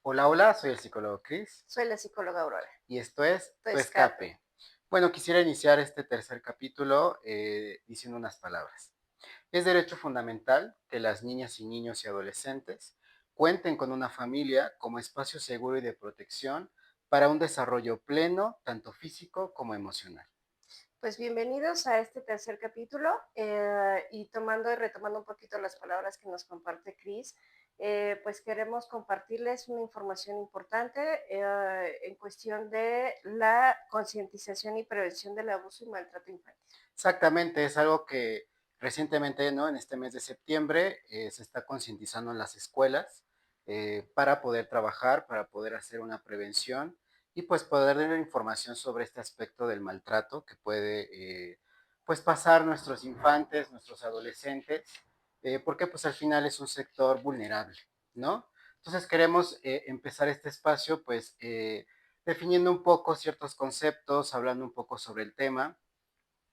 Hola, hola, soy el psicólogo Chris Soy la psicóloga Aurora. y esto es Tu Tu escape. Escape. Bueno, quisiera iniciar este tercer capítulo diciendo unas palabras. Es derecho fundamental que las niñas y niños y adolescentes cuenten con una familia como espacio seguro y de protección para un desarrollo pleno, tanto físico como emocional. Pues bienvenidos a este tercer capítulo y tomando y retomando un poquito las palabras que nos comparte Cris, pues queremos compartirles una información importante en cuestión de la concientización y prevención del abuso y maltrato infantil. Exactamente, es algo que recientemente, ¿no? En este mes de septiembre se está concientizando en las escuelas para poder trabajar, para poder hacer una prevención y pues poder dar información sobre este aspecto del maltrato que puede pues pasar nuestros infantes, nuestros adolescentes, porque pues al final es un sector vulnerable, ¿no? Entonces queremos empezar este espacio pues definiendo un poco ciertos conceptos, hablando un poco sobre el tema.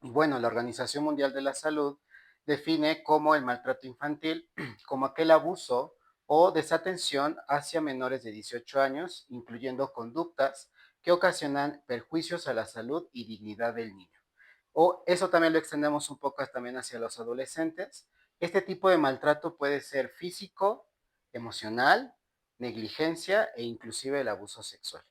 Y bueno, la Organización Mundial de la Salud define como el maltrato infantil como aquel abuso o desatención hacia menores de 18 años, incluyendo conductas que ocasionan perjuicios a la salud y dignidad del niño. O eso también lo extendemos un poco también hacia los adolescentes. Este tipo de maltrato puede ser físico, emocional, negligencia e inclusive el abuso sexual.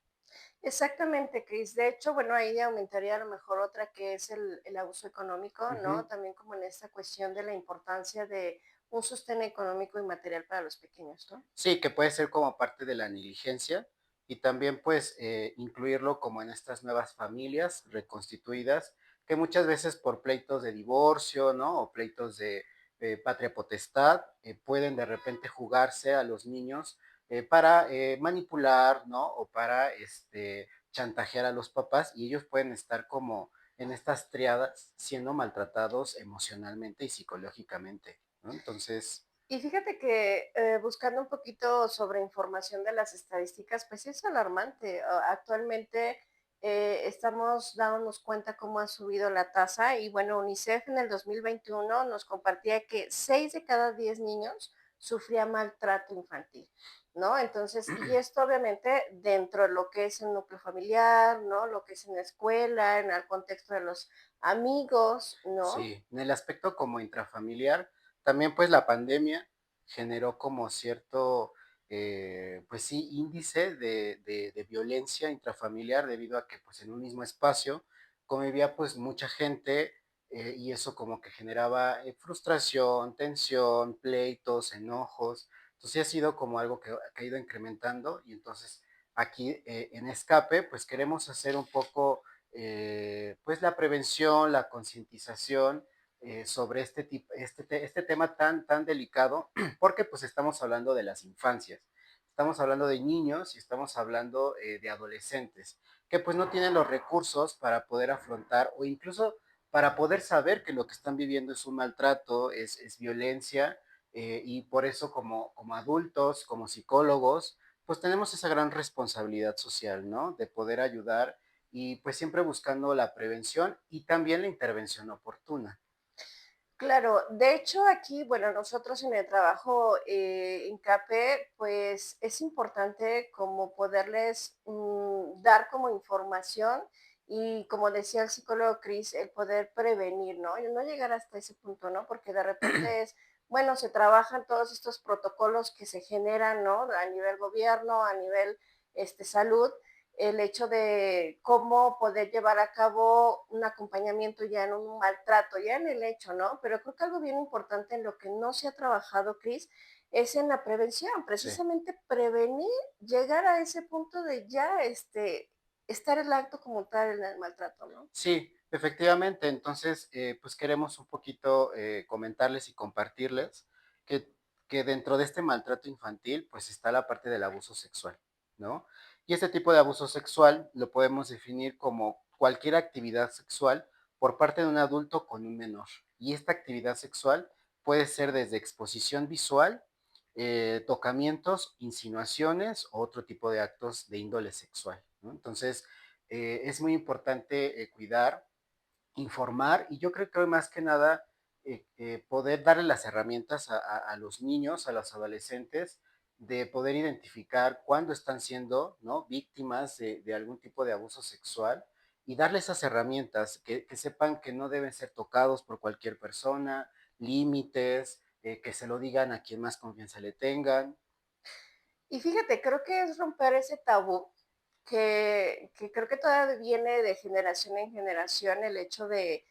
Exactamente, Cris. De hecho, bueno, ahí aumentaría a lo mejor otra que es el abuso económico, ¿no? Ujú. También como en esta cuestión de la importancia de un sostén económico y material para los pequeños, ¿no? Sí, que puede ser como parte de la negligencia y también pues incluirlo como en estas nuevas familias reconstituidas que muchas veces por pleitos de divorcio, ¿no? O pleitos de patria potestad pueden de repente jugarse a los niños para manipular, ¿no? O para chantajear a los papás y ellos pueden estar como en estas triadas siendo maltratados emocionalmente y psicológicamente, ¿no? Entonces, Y fíjate que buscando un poquito sobre información de las estadísticas, pues sí es alarmante. Actualmente estamos dándonos cuenta cómo ha subido la tasa y bueno, UNICEF en el 2021 nos compartía que 6 de cada 10 niños sufría maltrato infantil, ¿no? Entonces, y esto obviamente dentro de lo que es el núcleo familiar, ¿no? Lo que es en la escuela, en el contexto de los amigos, ¿no? sí, en el aspecto como intrafamiliar, también pues la pandemia generó como cierto, pues sí, índice de violencia intrafamiliar debido a que pues en un mismo espacio convivía pues mucha gente y eso como que generaba frustración, tensión, pleitos, enojos. Entonces sí ha sido como algo que ha ido incrementando y entonces aquí en Escape pues queremos hacer un poco pues la prevención, la concientización sobre este tema tan delicado, porque pues estamos hablando de las infancias, estamos hablando de niños y estamos hablando de adolescentes, que pues no tienen los recursos para poder afrontar o incluso para poder saber que lo que están viviendo es un maltrato, es violencia, y por eso como adultos, como psicólogos, pues tenemos esa gran responsabilidad social, ¿no? De poder ayudar y pues siempre buscando la prevención y también la intervención oportuna. Claro, de hecho aquí, bueno, nosotros en el trabajo en CAPE, pues es importante como poderles dar como información y como decía el psicólogo Chris, el poder prevenir, ¿no? Y no llegar hasta ese punto, ¿no? Porque de repente es, bueno, se trabajan todos estos protocolos que se generan, ¿no? A nivel gobierno, a nivel salud, el hecho de cómo poder llevar a cabo un acompañamiento ya en un maltrato, ya en el hecho, ¿no? Pero creo que algo bien importante en lo que no se ha trabajado, Cris, es en la prevención, Sí, precisamente prevenir, llegar a ese punto de ya estar el acto como tal en el maltrato, ¿no? sí, efectivamente. Entonces, pues queremos un poquito comentarles y compartirles que, que dentro de este maltrato infantil, pues está la parte del abuso sexual, ¿no? Y este tipo de abuso sexual lo podemos definir como cualquier actividad sexual por parte de un adulto con un menor. Y esta actividad sexual puede ser desde exposición visual, tocamientos, insinuaciones o otro tipo de actos de índole sexual, ¿no? Entonces, es muy importante cuidar, informar y yo creo que hoy más que nada poder darle las herramientas a los niños, a los adolescentes, de poder identificar cuándo están siendo, ¿no?, víctimas de algún tipo de abuso sexual y darles esas herramientas, que sepan que no deben ser tocados por cualquier persona, límites, que se lo digan a quien más confianza le tengan. Y fíjate, creo que es romper ese tabú que creo que todavía viene de generación en generación, el hecho de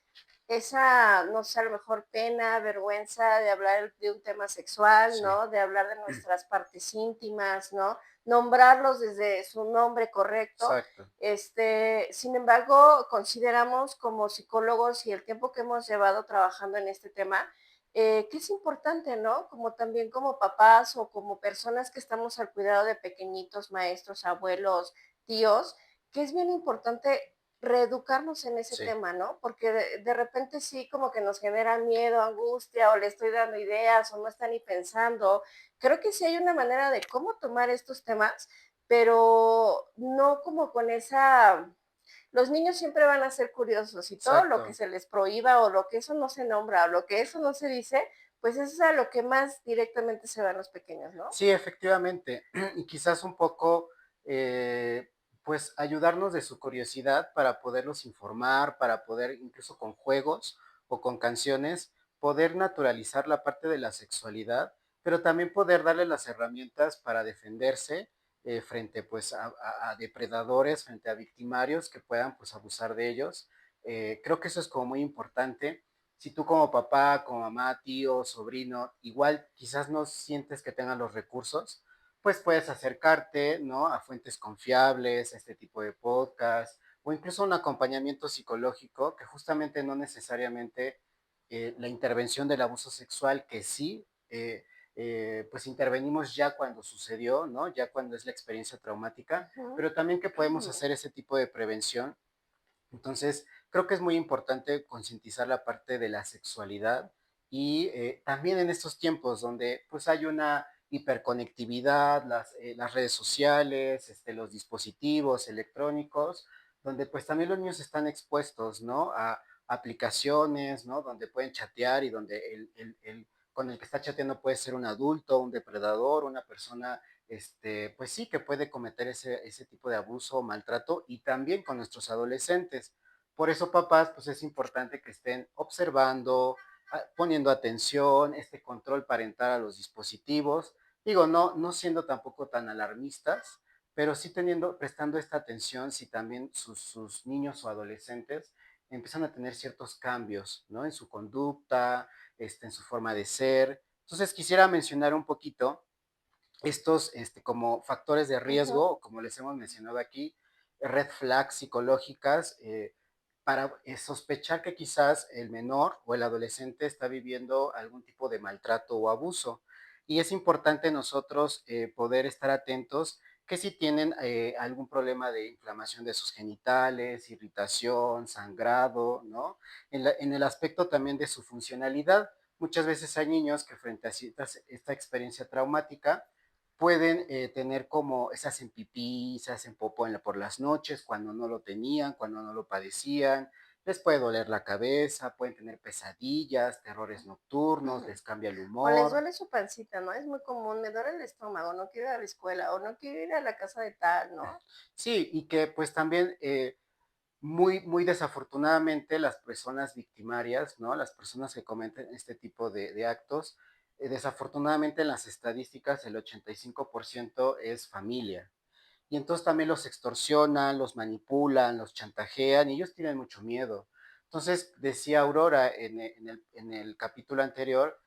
esa, no sé, a lo mejor pena, vergüenza de hablar de un tema sexual, Sí, ¿no? De hablar de nuestras partes íntimas, ¿no? Nombrarlos desde su nombre correcto. exacto, Sin embargo, consideramos como psicólogos y el tiempo que hemos llevado trabajando en este tema, que es importante, ¿no? Como también como papás o como personas que estamos al cuidado de pequeñitos, maestros, abuelos, tíos, que es bien importante reeducarnos en ese sí, tema, ¿no? Porque de repente sí como que nos genera miedo, angustia, o le estoy dando ideas, o no está ni pensando. Creo que sí hay una manera de cómo tomar estos temas, pero no como con esa los niños siempre van a ser curiosos y todo lo que exacto. se les prohíba o lo que eso no se nombra o lo que eso no se dice, pues eso es a lo que más directamente se van los pequeños, ¿no? Sí, efectivamente. Y quizás un poco, pues ayudarnos de su curiosidad para poderlos informar, para poder incluso con juegos o con canciones, poder naturalizar la parte de la sexualidad, pero también poder darle las herramientas para defenderse frente pues a depredadores, frente a victimarios que puedan pues abusar de ellos. Creo que eso es como muy importante. Si tú como papá, como mamá, tío, sobrino, igual quizás no sientes que tengan los recursos, pues puedes acercarte, ¿no?, a fuentes confiables, a este tipo de podcast, o incluso un acompañamiento psicológico que justamente no necesariamente la intervención del abuso sexual, que sí, pues intervenimos ya cuando sucedió, ¿no? Ya cuando es la experiencia traumática, Ujú. pero también que podemos hacer ese tipo de prevención. Entonces, creo que es muy importante concientizar la parte de la sexualidad y también en estos tiempos donde pues hay una hiperconectividad, las redes sociales, los dispositivos electrónicos, donde pues también los niños están expuestos, ¿no?, a aplicaciones, ¿no?, donde pueden chatear y donde con el que está chateando puede ser un adulto, un depredador, una persona pues sí, que puede cometer ese tipo de abuso o maltrato y también con nuestros adolescentes. Por eso, papás, pues es importante que estén observando, poniendo atención, este control parental a los dispositivos. Digo, no siendo tampoco tan alarmistas, pero sí prestando esta atención si también sus niños o adolescentes empiezan a tener ciertos cambios, ¿no? En su conducta, en su forma de ser. Entonces, quisiera mencionar un poquito estos como factores de Ujú. riesgo, como les hemos mencionado aquí, red flags psicológicas, para sospechar que quizás el menor o el adolescente está viviendo algún tipo de maltrato o abuso. Y es importante nosotros poder estar atentos que si tienen algún problema de inflamación de sus genitales, irritación, sangrado, ¿no? En el aspecto también de su funcionalidad. Muchas veces hay niños que frente a esta experiencia traumática, pueden tener como se hacen pipí, se hacen popó por las noches cuando no lo tenían, cuando no lo padecían, les puede doler la cabeza, pueden tener pesadillas, terrores nocturnos, les cambia el O les humor. duele su pancita, ¿no? Es muy común, me duele el estómago, no quiero ir a la escuela o no quiero ir a la casa de tal, ¿no? Sí, y que pues también muy desafortunadamente las personas victimarias, ¿no? Las personas que cometen este tipo de actos, desafortunadamente en las estadísticas el 85% es familia. Y entonces también los extorsionan, los manipulan, los chantajean y ellos tienen mucho miedo. Entonces, decía Aurora en el capítulo anterior,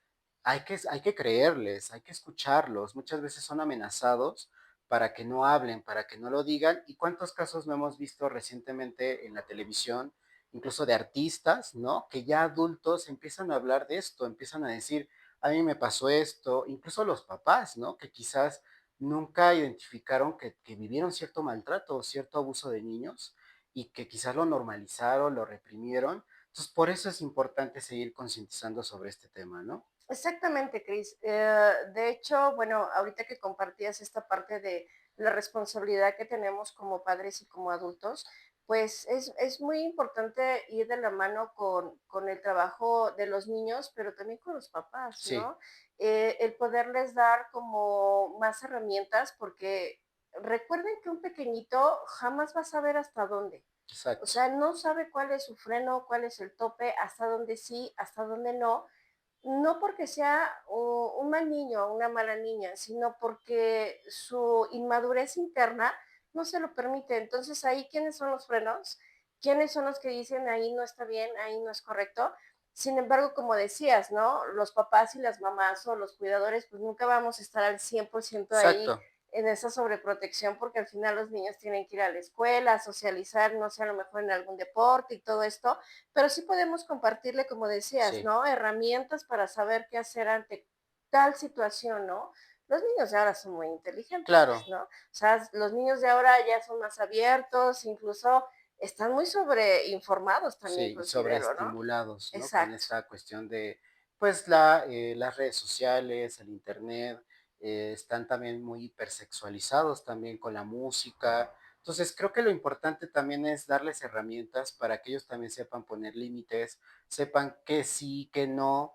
hay que creerles, hay que escucharlos. Muchas veces son amenazados para que no hablen, para que no lo digan. ¿Y cuántos casos no hemos visto recientemente en la televisión, incluso de artistas, ¿no? Que ya adultos empiezan a hablar de esto, empiezan a decir, a mí me pasó esto, incluso los papás, ¿no? Que quizás nunca identificaron que vivieron cierto maltrato o cierto abuso de niños y que quizás lo normalizaron, lo reprimieron. Entonces, por eso es importante seguir concientizando sobre este tema, ¿no? Exactamente, Cris. De hecho, bueno, ahorita que compartías esta parte de la responsabilidad que tenemos como padres y como adultos, pues es muy importante ir de la mano con el trabajo de los niños, pero también con los papás, Sí, ¿no? El poderles dar como más herramientas, porque recuerden que un pequeñito jamás va a saber hasta dónde. O exacto, sea, no sabe cuál es su freno, cuál es el tope, hasta dónde sí, hasta dónde no. No porque sea un mal niño o una mala niña, sino porque su inmadurez interna no se lo permite. Entonces, ahí, ¿quiénes son los frenos? ¿Quiénes son los que dicen ahí no está bien, ahí no es correcto? Sin embargo, como decías, ¿no? Los papás y las mamás o los cuidadores, pues nunca vamos a estar al 100% ahí exacto. en esa sobreprotección, porque al final los niños tienen que ir a la escuela, a socializar, no sé, a lo mejor en algún deporte y todo esto, pero sí podemos compartirle, como decías, Sí, ¿no? Herramientas para saber qué hacer ante tal situación, ¿no? Los niños de ahora son muy inteligentes, pues, claro. ¿no? O sea, los niños de ahora ya son más abiertos, incluso están muy sobreinformados también, Sí, y considero, ¿no? sobreestimulados, ¿no? Con Exacto. esta cuestión de, pues, las redes sociales, el internet, están también muy hipersexualizados también con la música. Entonces, creo que lo importante también es darles herramientas para que ellos también sepan poner límites, sepan qué sí, qué no,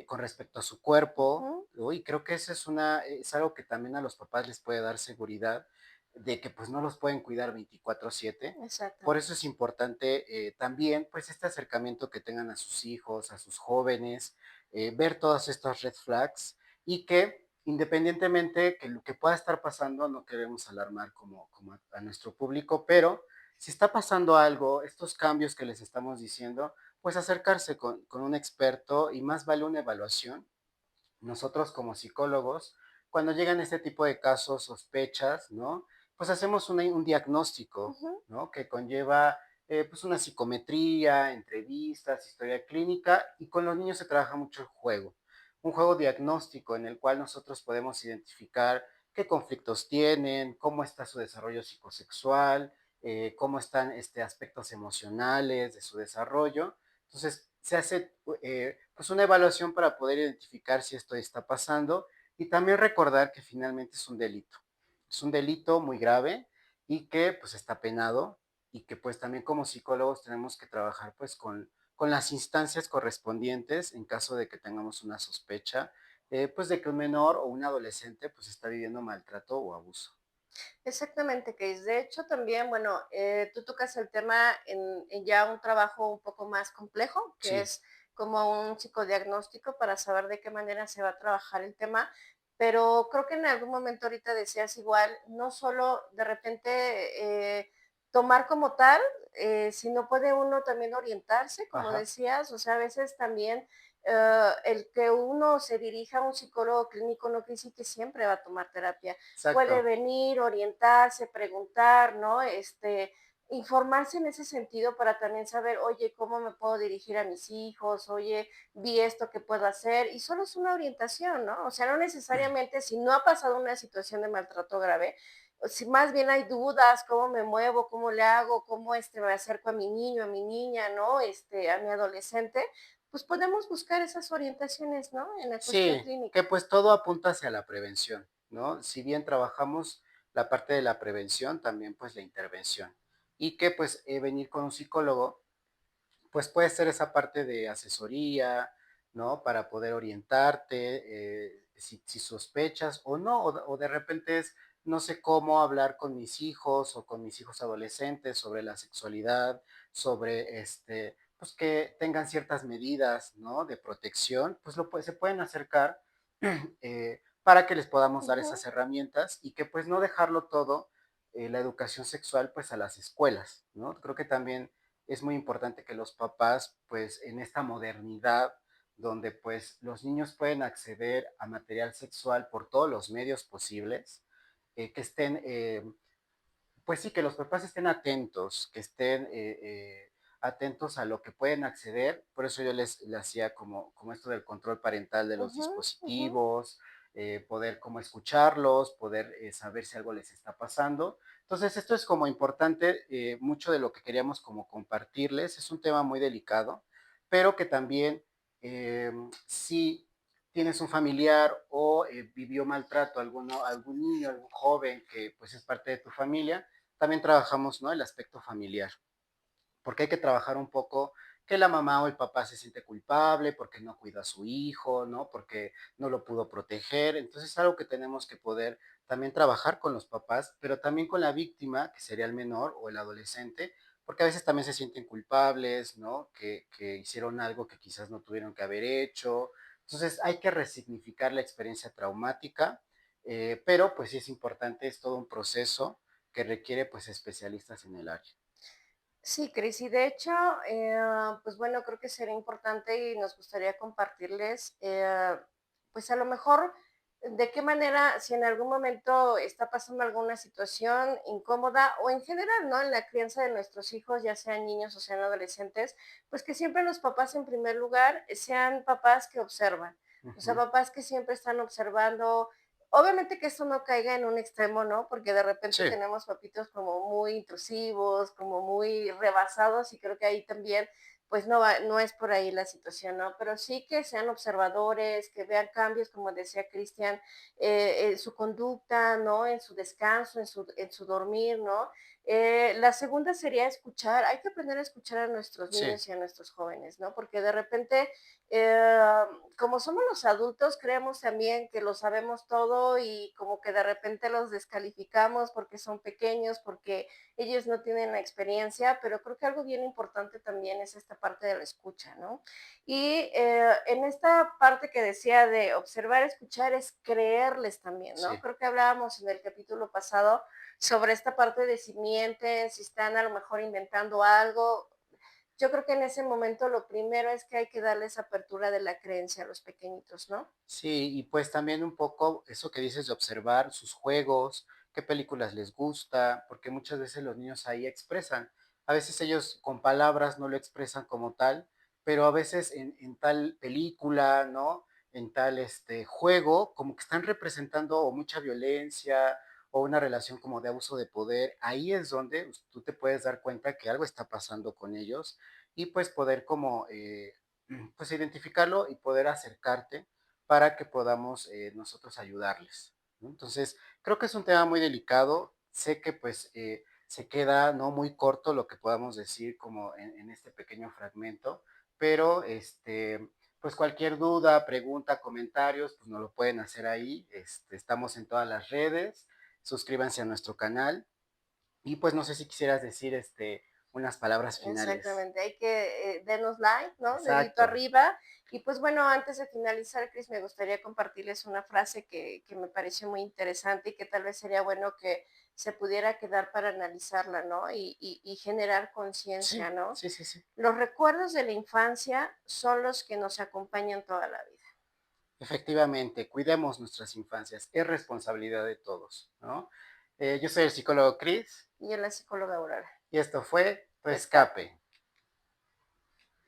con respecto a su cuerpo, Ujú, ¿no? Y creo que eso es algo que también a los papás les puede dar seguridad de que pues no los pueden cuidar 24/7. Por eso es exactamente. importante también, pues, este acercamiento que tengan a sus hijos, a sus jóvenes, ver todas estas red flags y que independientemente que lo que pueda estar pasando, no queremos alarmar como a nuestro público, pero si está pasando algo, estos cambios que les estamos diciendo, pues acercarse con un experto y más vale una evaluación nosotros como psicólogos, cuando llegan este tipo de casos, sospechas, ¿no? Pues hacemos un diagnóstico, Ujú, ¿no? Que conlleva pues una psicometría, entrevistas, historia clínica y con los niños se trabaja mucho el juego. Un juego diagnóstico en el cual nosotros podemos identificar qué conflictos tienen, cómo está su desarrollo psicosexual, cómo están aspectos emocionales de su desarrollo. Entonces, se hace pues una evaluación para poder identificar si esto está pasando y también recordar que finalmente es un delito. Es un delito muy grave y que pues está penado y que pues también como psicólogos tenemos que trabajar pues con las instancias correspondientes en caso de que tengamos una sospecha pues de que un menor o un adolescente pues está viviendo maltrato o abuso. exactamente, Cris. De hecho, también, bueno, tú tocas el tema en ya un trabajo un poco más complejo, que Sí, es como un psicodiagnóstico para saber de qué manera se va a trabajar el tema. Pero creo que en algún momento ahorita decías igual, no solo de repente tomar como tal, sino puede uno también orientarse, como ajá, decías, o sea, a veces también el que uno se dirija a un psicólogo clínico no quiere decir que siempre va a tomar terapia. Puede exacto. venir, orientarse, preguntar, ¿no? Informarse en ese sentido para también saber, oye, ¿cómo me puedo dirigir a mis hijos? Oye, vi esto que puedo hacer. Y solo es una orientación, ¿no? O sea, no necesariamente si no ha pasado una situación de maltrato grave, o si más bien hay dudas, cómo me muevo, cómo le hago, cómo me acerco a mi niño, a mi niña, ¿no? A mi adolescente, pues podemos buscar esas orientaciones, ¿no? En la cuestión Sí, que clínica. pues todo apunta hacia la prevención, ¿no? Si bien trabajamos la parte de la prevención, también pues la intervención. Y que pues venir con un psicólogo, pues puede ser esa parte de asesoría, ¿no? Para poder orientarte, si sospechas o no, o de repente es, no sé cómo hablar con mis hijos o con mis hijos adolescentes sobre la sexualidad, sobre pues que tengan ciertas medidas, ¿no? De protección, pues se pueden acercar para que les podamos dar Ujú. esas herramientas y que pues no dejarlo todo, la educación sexual, pues a las escuelas, ¿no? Creo que también es muy importante que los papás, pues en esta modernidad, donde pues los niños pueden acceder a material sexual por todos los medios posibles, que estén pues sí, que los papás estén atentos, que estén atentos a lo que pueden acceder. Por eso yo les hacía como esto del control parental de los Ujú, ujú. dispositivos, poder como escucharlos, poder saber si algo les está pasando. Entonces, esto es como importante, mucho de lo que queríamos como compartirles. Es un tema muy delicado, pero que también si tienes un familiar o vivió maltrato algún niño, algún joven que pues es parte de tu familia, también trabajamos, ¿no? El aspecto familiar, porque hay que trabajar un poco que la mamá o el papá se siente culpable porque no cuida a su hijo, ¿no? Porque no lo pudo proteger. Entonces es algo que tenemos que poder también trabajar con los papás, pero también con la víctima, que sería el menor o el adolescente, porque a veces también se sienten culpables, ¿no? Que hicieron algo que quizás no tuvieron que haber hecho. Entonces hay que resignificar la experiencia traumática, pero pues sí es importante, es todo un proceso que requiere pues especialistas en el área. Sí, Cris, y de hecho, pues bueno, creo que sería importante y nos gustaría compartirles, pues a lo mejor de qué manera, si en algún momento está pasando alguna situación incómoda o en general, ¿no? En la crianza de nuestros hijos, ya sean niños o sean adolescentes, pues que siempre los papás en primer lugar sean papás que observan, o sea, Ujú. papás que siempre están observando. Obviamente que esto no caiga en un extremo, ¿no? Porque de repente Sí, tenemos papitos como muy intrusivos, como muy rebasados y creo que ahí también, pues no es por ahí la situación, ¿no? Pero sí que sean observadores, que vean cambios, como decía Cristian, en su conducta, ¿no? En su descanso, en su dormir, ¿no? La segunda sería escuchar, hay que aprender a escuchar a nuestros sí. niños y a nuestros jóvenes, ¿no? Porque de repente eh, como somos los adultos, creemos también que lo sabemos todo y como que de repente los descalificamos porque son pequeños, porque ellos no tienen la experiencia, pero creo que algo bien importante también es esta parte de la escucha, ¿no? Y en esta parte que decía de observar, escuchar, es creerles también, ¿no? Sí, Creo que hablábamos en el capítulo pasado sobre esta parte de si mienten, si están a lo mejor inventando algo. Yo creo que en ese momento lo primero es que hay que darles apertura de la creencia a los pequeñitos, ¿no? sí, y pues también un poco eso que dices de observar sus juegos, qué películas les gusta, porque muchas veces los niños ahí expresan. A veces ellos con palabras no lo expresan como tal, pero a veces en tal película, ¿no? En tal juego, como que están representando o mucha violencia o una relación como de abuso de poder. Ahí es donde tú te puedes dar cuenta que algo está pasando con ellos y pues poder como, pues identificarlo y poder acercarte para que podamos nosotros ayudarles, ¿no? Entonces, creo que es un tema muy delicado. Sé que pues se queda no muy corto lo que podamos decir como en este pequeño fragmento, pero pues cualquier duda, pregunta, comentarios, pues nos lo pueden hacer ahí. Estamos en todas las redes. Suscríbanse a nuestro canal y pues no sé si quisieras decir unas palabras finales. Exactamente, hay que denos like, ¿no? Dedito Exacto. arriba. Y pues bueno, antes de finalizar, Cris, me gustaría compartirles una frase que me pareció muy interesante y que tal vez sería bueno que se pudiera quedar para analizarla, ¿no? Y generar conciencia, Sí, ¿no? sí, sí, sí. Los recuerdos de la infancia son los que nos acompañan toda la vida. Efectivamente, cuidemos nuestras infancias, es responsabilidad de todos, ¿no? Yo soy el psicólogo Chris Y en la psicóloga Aurora, y esto fue Tu tu escape. Escape.